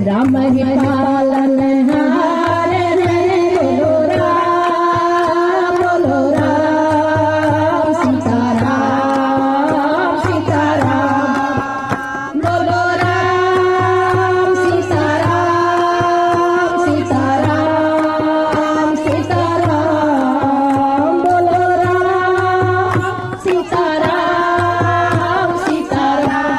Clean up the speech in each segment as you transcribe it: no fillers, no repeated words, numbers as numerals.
राम ही पालन हार है। बोलो राम सीताराम सीताराम। बोलो राम सीताराम सीताराम सीताराम। बोलो राम सीताराम सीताराम।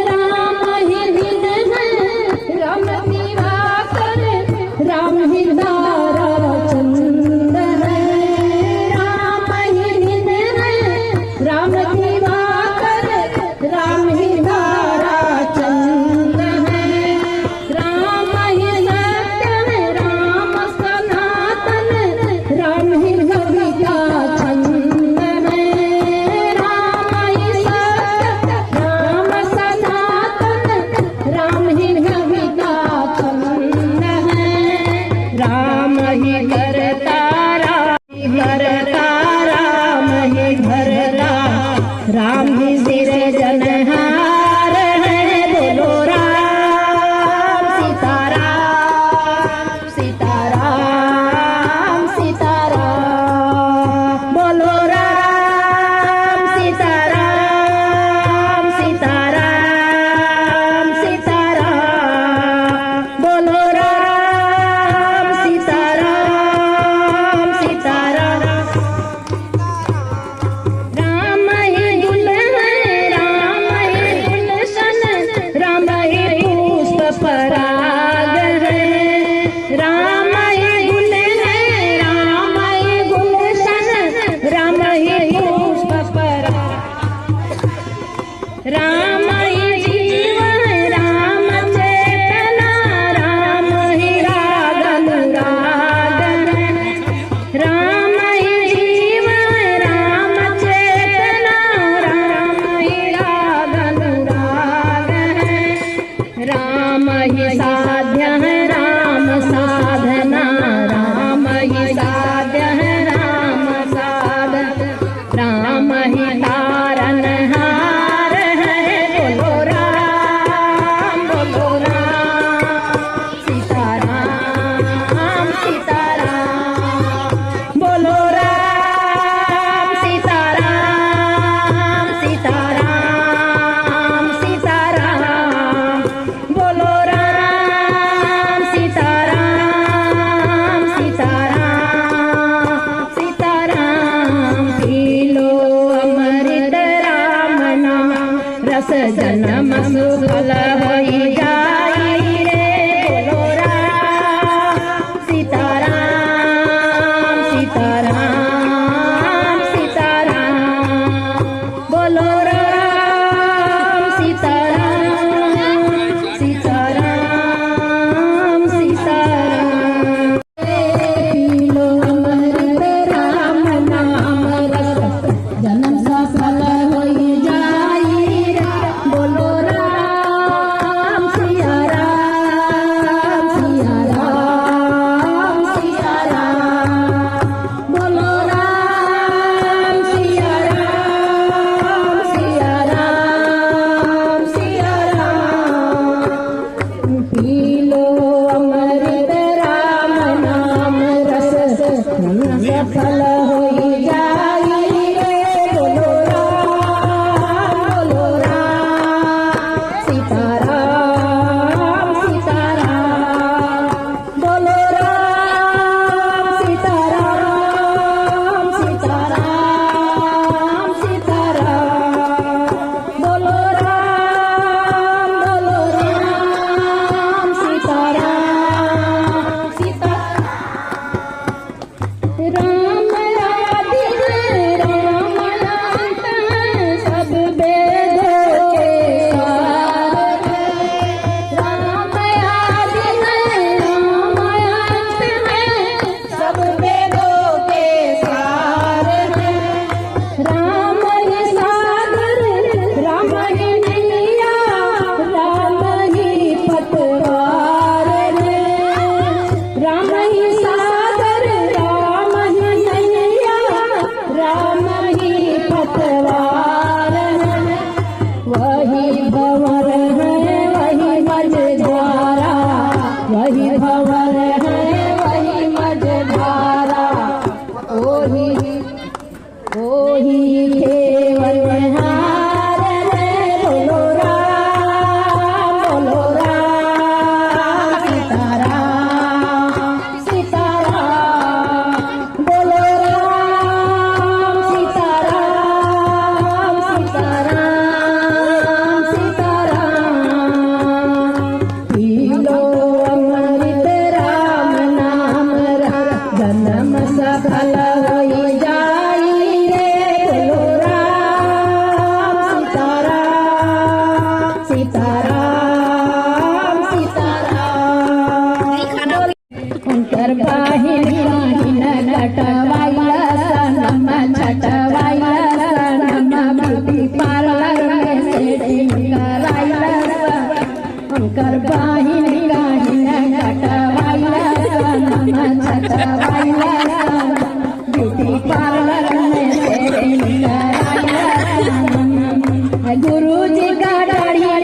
राम ही दिन है राम दिवाकर, राम ही तारा चंद है। राम ही दिन है राम दिवाकर, राम ही तारा चंद है। राम ही सत्य है राम सनातन, राम ही कवि का छंद है। राम ही सत्य राम सनातन, राम ही कवि का छंद है। राम ही करता राम ही भरता, राम ही सिरजनहार है। बोलो राम सीताराम सीताराम सीताराम। बोलो राम सीताराम सीताराम सीताराम। बोलो राम सीताराम सीताराम। राम ही दुल्हन राम ही गुलशन, राम ही पुष्प पराग है। राम ही दुल्हन राम ही गुलशन, राम ही पुष्प पराग। राम ही जीवन राम चेतना, राम ही राग अनुराग है। राम ही जीवन राम चेतना, राम ही राग अनुराग है। राम ही साध्य है राम साधना, राम ही साध्य है राम साधना। राम ही तारनहार है। बोलो राम सीताराम सीताराम। बोलो राम सीताराम सीताराम सीताराम। बोलो राम सीताराम सीताराम सीताराम। पी लो अमृत राम नाम, रस जन्म सुफल होई जाई रे। बोलो राम सीताराम सीताराम सीताराम। बोलो राम सीताराम सीताराम सीताराम। पी लो अमृत राम नाम, रस जन्म सफल होई जाई रे। बोलो राम सिया गाड़ी